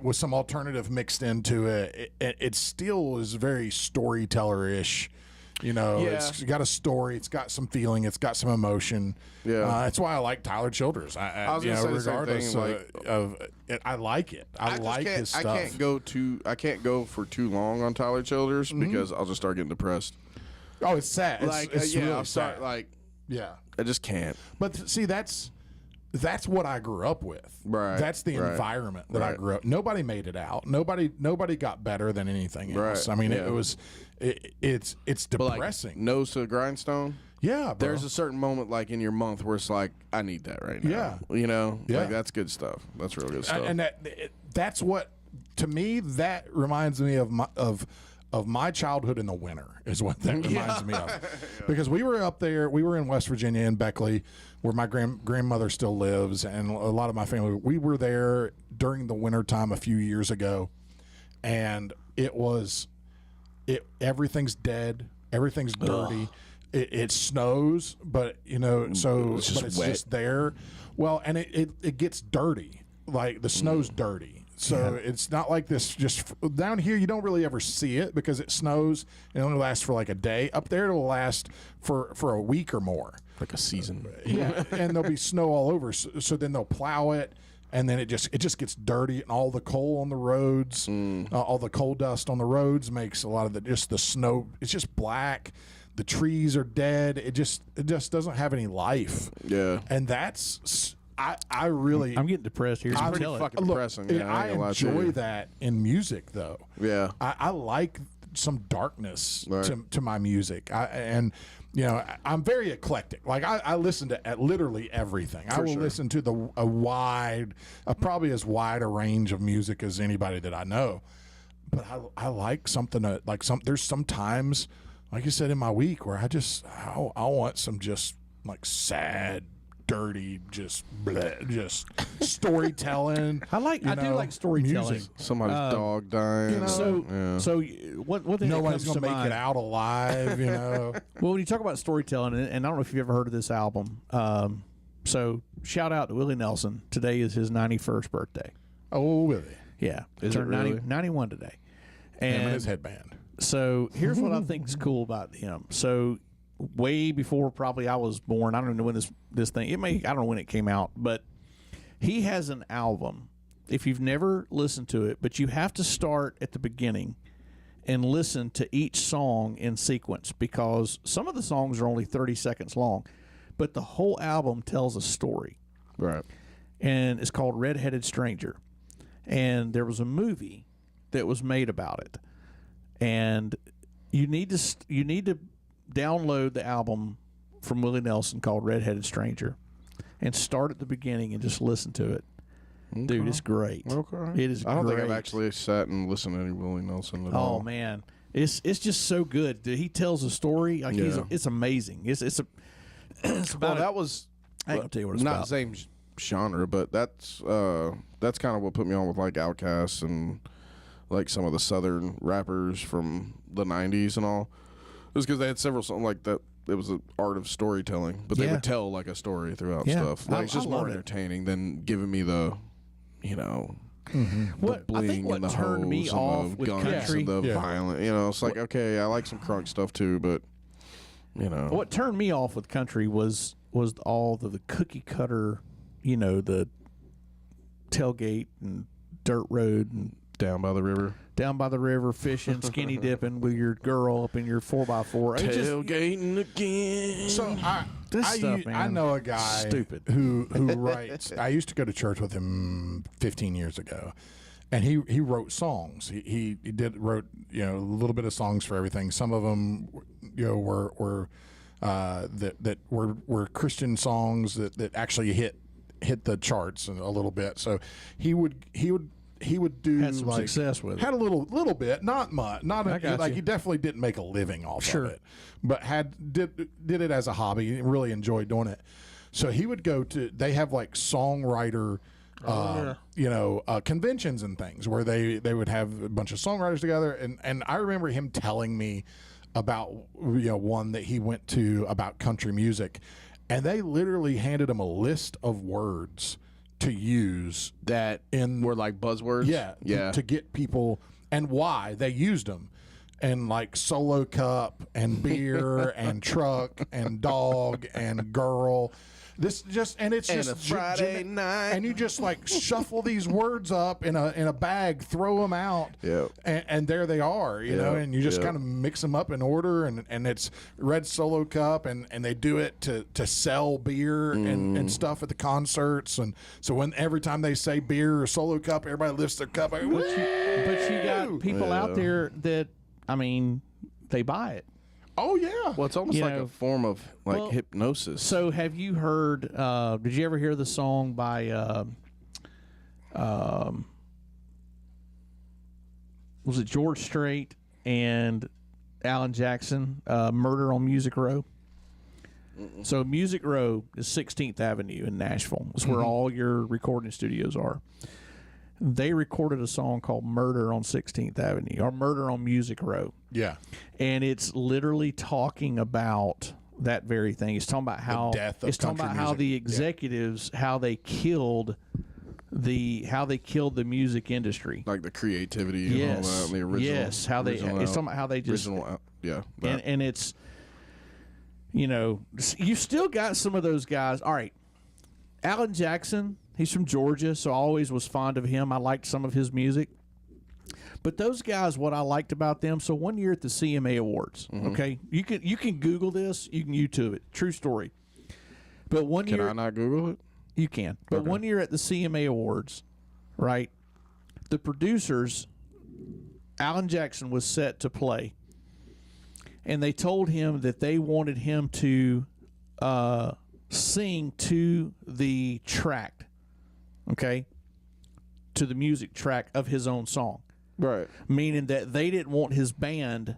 With some alternative mixed into it, it still is very storyteller-ish. It's got a story, it's got some feeling, it's got some emotion. Yeah. That's why I like Tyler Childers. I was gonna say the same regardless thing, of it, I like it. I like his stuff. I can't go for too long on Tyler Childers Mm-hmm. because I'll just start getting depressed. Oh, it's sad. It's really I'll start sad. I just can't. But see, that's what I grew up with. Right, That's the right, environment that I right. grew up. Nobody made it out. Nobody got better than anything else. Right, I mean, yeah. it's But like depressing. nose to the grindstone. Yeah, bro. There's a certain moment like in your month where it's like I need that right now. Yeah. Yeah. Like that's good stuff. That's real good stuff. and that's what to me that reminds me of my childhood in the winter is what that reminds me of. Because we were up there, we were in West Virginia in Beckley, where my grandmother still lives, and a lot of my family. We were there during the wintertime a few years ago, and everything's dead, everything's dirty. it snows, but so It's just but it's wet. just there. Well, and it gets dirty. Like the snow's dirty. So it's not like this just down here. You don't really ever see it because it snows and it only lasts for like a day. Up there, it'll last for a week or more. Like a season. Yeah, and there'll be snow all over. So then they'll plow it, and then it just gets dirty, and all the coal on the roads, all the coal dust on the roads makes a lot of the snow. It's just black. The trees are dead. It just doesn't have any life. Yeah. And that's I really. I'm getting depressed here. pretty Tell it. fucking depressing. Look, Yeah, I ain't I gonna lie to enjoy you. that in music, though. Yeah. I like some darkness Right. to my music. I'm very eclectic. Like I listen to literally everything. I will sure. listen to probably as wide a range of music as anybody that I know. But I like something there's sometimes, like you said, in my week where I want some just like sad, dirty, just storytelling. I do like storytelling. music. Somebody's dog dying. So, yeah. so what thing that Nobody's comes to gonna make mind? it out alive, Well, when you talk about storytelling, and I don't know if you've ever heard of this album. So shout out to Willie Nelson. Today is his 91st birthday. Oh, Willie. Yeah, Is it turned really? 91 today. Him and And his headband. so here's what I think is cool about him. So way before probably I was born, I don't know when this thing. I don't know when it came out, but he has an album. If you've never listened to it, but you have to start at the beginning and listen to each song in sequence, because some of the songs are only 30 seconds long, but the whole album tells a story. Right. And it's called Red-Headed Stranger. And there was a movie that was made about it. And you need to download the album from Willie Nelson called Red-Headed Stranger and start at the beginning and just listen to it. Dude, it's great. Okay. It is I don't think I've great. actually sat and listened to any Willie Nelson at all. Oh man, it's just so good. Dude, he tells a story like Yeah. it's amazing. It's Well, about that was I can tell you what it's not about. the same genre, but that's kind of what put me on with like Outkast and like some of the Southern rappers from the '90s and all. It was because they had several songs like that. It was an art of storytelling, but they Yeah. would tell like a story throughout Yeah. stuff. Like it's I just more love it. entertaining than giving me the, What the I bling think what and the turned me hose off and the with guns country. and the Yeah. violent. It's like okay, I like some crunk stuff too, but What turned me off with country was all the cookie cutter, the tailgate and dirt road and down by the river, down by the river fishing, skinny dipping with your girl up in your 4x4. It just- tailgating again. So This stuff, I man, know a guy stupid. who writes. I used to go to church with him 15 years ago, and he wrote songs. He wrote a little bit of songs for everything. Some of them were that were Christian songs that actually hit the charts a little bit. So he would do Had some success with it. Had a little bit, not much, I got like you. he definitely didn't make a living off Sure. of it, but did it as a hobby and really enjoyed doing it. So he would go to. They have like songwriter. Conventions and things where they would have a bunch of songwriters together, and I remember him telling me about one that he went to about country music, and they literally handed him a list of words to use that were like buzzwords. yeah to get people and why they used them, and like solo cup and beer and truck and dog and girl. It's And just a Friday night. and you just like shuffle these words up in a bag, throw them out, Yep. and there they are, and you just kind of mix them up in order, and it's red solo cup, and they do it to sell beer and stuff at the concerts, and so every time they say beer or solo cup, everybody lifts their cup. Like, But you got people out there that, they buy it. oh yeah, Well, it's almost You like know, a form of like well, hypnosis. So have you heard, did you ever hear the song by, was it George Strait and Alan Jackson, Murder on Music Row? So Music Row is 16th Avenue in Nashville. It's where all your recording studios are. They recorded a song called Murder on 16th Avenue, or Murder on Music Row. yeah. And it's literally talking about that very thing. It's talking about how death of it's talking about country how music. the executives how they killed the music industry. Like the creativity and all that, and the original. Yes, how they. original It's talking about how they just. Yeah. that. And it's, you know, you still got some of those guys. All right, Alan Jackson. He's from Georgia, so I always was fond of him. I liked some of his music. But those guys, what I liked about them, so one year at the CMA Awards, okay, you can Google this, you can YouTube it, true story. But one Can year, I not Google it? you can. But one year at the CMA Awards, right, the producers, Alan Jackson was set to play, and they told him that they wanted him to sing to the track, okay, to the music track of his own song. Right. Meaning that they didn't want his band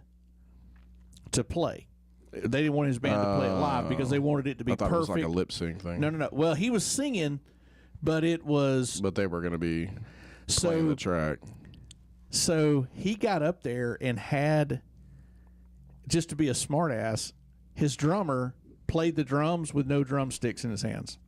to play. They didn't want his band to play it live because they wanted it to be I thought perfect. it was like a lip sync thing. No. Well, he was singing, but it was But they were going to be playing the so. track. So he got up there and had, just to be a smartass, his drummer played the drums with no drumsticks in his hands.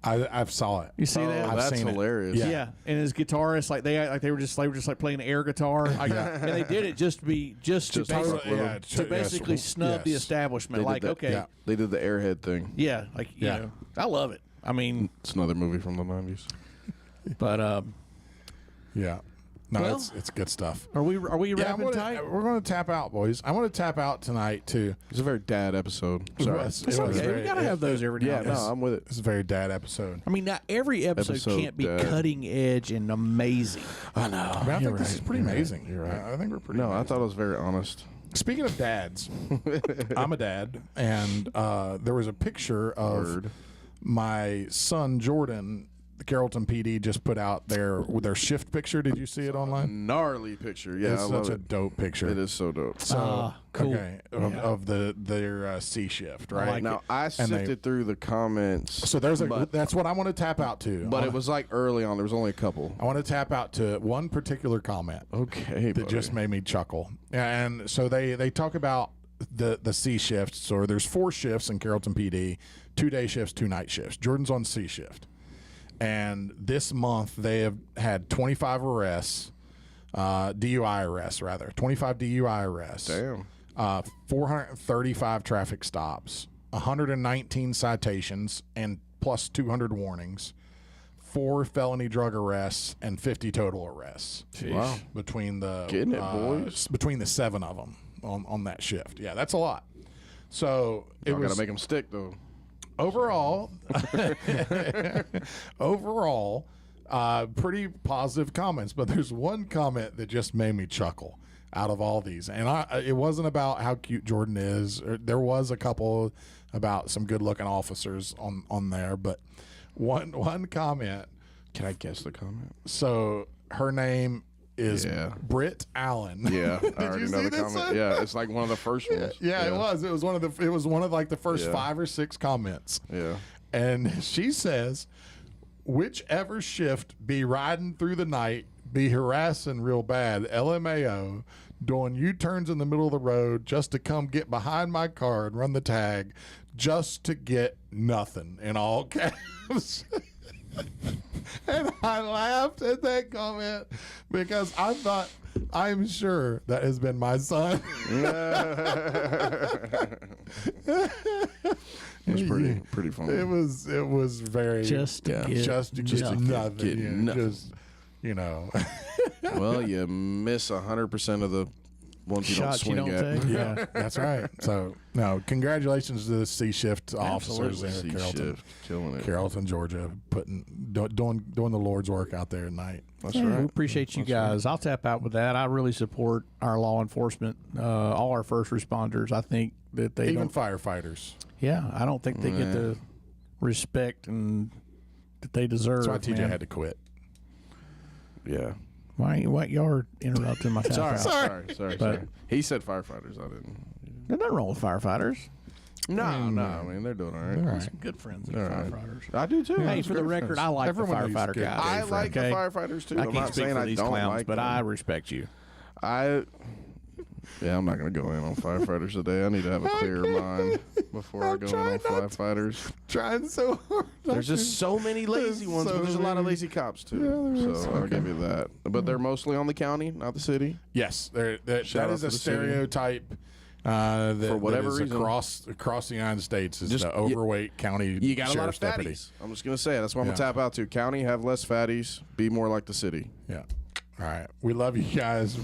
I've saw it. You see that? I've That's seen it. hilarious. Yeah, and his guitarist, like they were just like playing air guitar, and they did it just to Just basically, fuck with him. to basically snub the Yes. establishment. They did Like, that- okay, yeah. They did the Airhead thing. like you Yeah. know, I love it. I mean, It's another movie from the 90s. but Yeah. No, Well, it's good stuff. are we Yeah, wrapping tight? we're going to tap out, boys. I want to tap out tonight too. It's a very dad episode. Sorry. It It's was okay. very- We gotta have those every now Yeah, and no, then. I'm with it. It's a very dad episode. I mean, not every episode can't be Dad. cutting edge and amazing. I know. I mean, I think this is pretty amazing. You're right. I think we're pretty. No, I amazing. thought it was very honest. Speaking of dads, I'm a dad, and there was a picture of Word. my son Jordan. The Carrollton PD just put out their shift picture. Did you see it online? Gnarly picture. Yeah, It's I love such a it. dope picture. It is so dope. So cool. okay, of their C shift, right? like Now, I And they- sifted through the comments. So there's but, that's what I want to tap out to. but it was like early on. There was only a couple. I want to tap out to one particular comment Okay, that just made me chuckle. And so they talk about the C shifts, or there's 4 shifts in Carrollton PD, 2 day shifts, 2 night shifts. Jordan's on C shift. And this month they have had 25 arrests, DUI arrests rather, 25 DUI arrests. Damn. 435 traffic stops, 119 citations, and plus 200 warnings, 4 felony drug arrests, and 50 total arrests. Wow. Between the Getting it, boys. between the 7 of them on that shift. Yeah, that's a lot. So it I was gotta make them stick though. overall, pretty positive comments. But there's one comment that just made me chuckle out of all these, and it wasn't about how cute Jordan is. There was a couple about some good-looking officers on there, but one comment. Can I guess the comment? So her name is Yeah. Britt Allen. Yeah, I already you know see the this comment. one? Yeah, it's like one of the first ones. Yeah, it was. It was one of like the first Yeah. 5 or 6 comments. Yeah. And she says, whichever shift be riding through the night, be harassing real bad, LMAO, doing U-turns in the middle of the road just to come get behind my car and run the tag just to get nothing in all caps. And I laughed at that comment because I thought, I'm sure that has been my son. It's pretty funny. It was very Just to Yeah. get just to get nothing. nothing. Get yeah, nothing. Just Well, you miss 100% of the ones you don't shots you swing don't at. take. yeah, that's right. So no, congratulations to the C shift officers there at C Carrollton, shift, killing it. Carrollton, Georgia, doing the Lord's work out there at night. That's Yeah, right. we appreciate you guys. I'll tap out with that. I really support our law enforcement, all our first responders. I think that they Even don't. Firefighters. Yeah, I don't think they get the respect and that they deserve. That's why TJ man. had to quit. Yeah. Why y'all are interrupting my tap out? Sorry. He said firefighters. I didn't. There's nothing wrong with firefighters. No. I mean, they're doing all right. All right. Some good friends of All right. firefighters. I do too. Hey, That's for the great record, friends. I like Everyone the needs firefighter good guys. I friends, like okay? the firefighters too. I I'm can't not speak saying for I these don't clowns, like but them. I respect you. Yeah, I'm not going to go in on firefighters today. I need to have a clearer mind. before I go in on firefighters. Trying so hard. There's just so many lazy ones, but there's a lot of lazy cops too. So I'll give you that. But they're mostly on the county, not the city. Yes, that Shout out is to a the city. stereotype. That, For whatever that is reason. across the United States is Just- the overweight county You got a lot of sheriff's deputy. fatties. I'm just gonna say it. That's what I'm Yeah. gonna tap out to. County, have less fatties. Be more like the city. Yeah. All right. We love you guys.